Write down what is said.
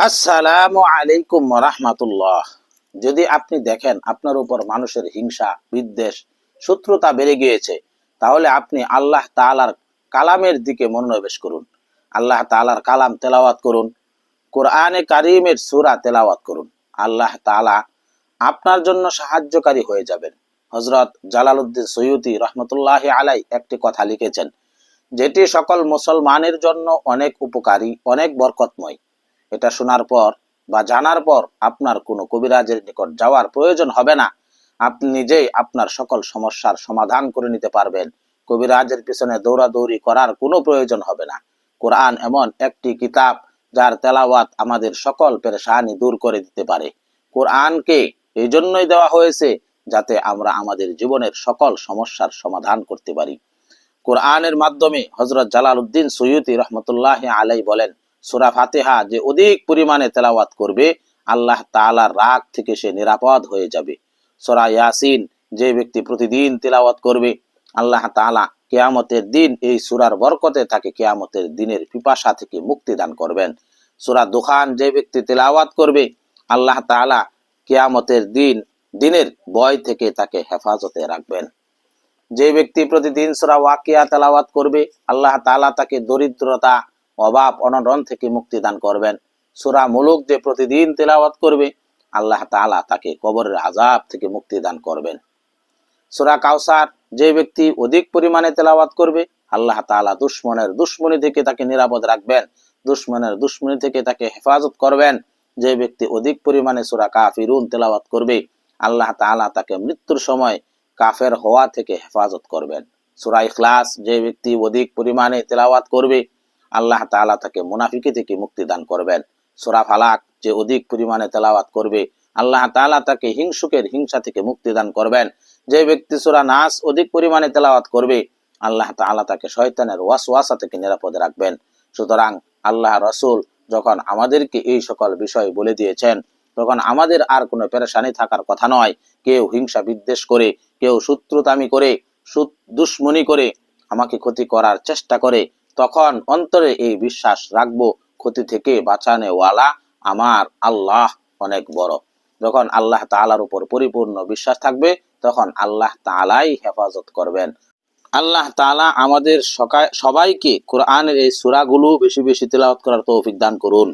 আসসালামু আলাইকুম ওয়া রাহমাতুল্লাহ। যদি আপনি দেখেন আপনার উপর মানুষের হিংসা, বিদ্বেষ, শত্রুতা বেড়ে গিয়েছে, তাহলে আপনি আল্লাহ তাআলার কালামের দিকে মনোনিবেশ করুন। আল্লাহ তাআলার কালাম তেলাওয়াত করুন। কোরআনে কারীমের সূরা তেলাওয়াত করুন। আল্লাহ তাআলা আপনার জন্য সাহায্যকারী হয়ে যাবেন। হযরত জালালউদ্দিন সৈয়দী রাহমাতুল্লাহি আলাইহি একটি কথা লিখেছেন, যেটি সকল মুসলমানের জন্য অনেক উপকারী, অনেক বরকতময়। এটা শোনার পর বা জানার পর আপনার কোনো কবিরাজের নিকট যাওয়ার প্রয়োজন হবে না। আপনি নিজেই আপনার সকল সমস্যার সমাধান করে নিতে পারবেন। কবিরাজের পিছনে দৌড়াদৌড়ি করার কোনো প্রয়োজন হবে না। কোরআন এমন একটি কিতাব যার তেলাওয়াত আমাদের সকল পেরেশানি দূর করে দিতে পারে। কোরআনকে এই জন্যই দেওয়া হয়েছে যাতে আমরা আমাদের জীবনের সকল সমস্যার সমাধান করতে পারি। কোরআনের মাধ্যমে হযরত জালালউদ্দিন সৈয়দী রাহমাতুল্লাহি আলাইহি বলেন, সূরা ফাতিহা যে অধিক পরিমাণে তেলাওয়াত করবে, আল্লাহ তাআলার রাগ থেকে সে নিরাপদ হয়ে যাবে। সূরা ইয়াসিন যে ব্যক্তি প্রতিদিন তেলাওয়াত করবে, আল্লাহ তাআলা কিয়ামতের দিন এই সূরার বরকতে তাকে কিয়ামতের দিনের পিপাসা থেকে মুক্তি দান করবেন। সূরা দুখান যে ব্যক্তি তেলাওয়াত করবে, আল্লাহ তাআলা কিয়ামতের দিনের ভয় থেকে তাকে হেফাজতে রাখবেন। যে ব্যক্তি প্রতিদিন সূরা ওয়াকিয়া তেলাওয়াত করবে, আল্লাহ তাআলা তাকে দরিদ্রতা, অভাব, অনটন থেকে মুক্তি দান করবেন। সূরা মুলুক যে প্রতিদিন তেলাওয়াত করবে, আল্লাহ তাআলা তাকে কবরের আযাব থেকে মুক্তি দান করবেন। সূরা কাউসার যে ব্যক্তি অধিক পরিমাণে তেলাওয়াত করবে, আল্লাহ তাআলা দুশমনের দুশমনি থেকে তাকে নিরাপদ রাখবেন, দুশমনের দুশমনি থেকে তাকে হেফাজত করবেন। যে ব্যক্তি অধিক পরিমাণে সূরা কাফিরুন তেলাওয়াত করবে, আল্লাহ তাআলা তাকে মৃত্যুর সময় কাফের হওয়া থেকে হেফাজত করবেন। সূরা ইখলাস যে ব্যক্তি অধিক পরিমাণে তেলাওয়াত করবে, আল্লাহ তাআলা তাকে মুনাফিকি থেকে মুক্তি দান করবেন। সূরা ফালাক যে অধিক পরিমাণে তেলাওয়াত করবে, আল্লাহ তাআলা তাকে হিংসুকের হিংসা থেকে মুক্তি দান করবেন। যে ব্যক্তি সূরা নাস অধিক পরিমাণে তেলাওয়াত করবে, আল্লাহ তাআলা তাকে শয়তানের ওয়াসওয়াসা থেকে নিরাপদে রাখবেন। সুতরাং আল্লাহ রাসূল যখন আমাদেরকে এই সকল বিষয় বলে দিয়েছেন, তখন আমাদের আর কোনো পেরেশানি থাকার কথা নয়। কেউ হিংসা বিদ্বেষ করে, কেউ শত্রুতামি করে, দুশমনি করে আমাকে ক্ষতি করার চেষ্টা করে, তখন অন্তরে এই বিশ্বাস রাখবো, ক্ষতি থেকে বাঁচানেওয়ালা আমার আল্লাহ অনেক বড়। যখন আল্লাহ তাআলার উপর পরিপূর্ণ বিশ্বাস থাকবে, তখন আল্লাহ তাআলাই হেফাজত করবেন। আল্লাহ তাআলা আমাদের সবাইকে কোরআনের এই সূরাগুলো বেশি বেশি তেলাওয়াত করার তৌফিক দান করুন।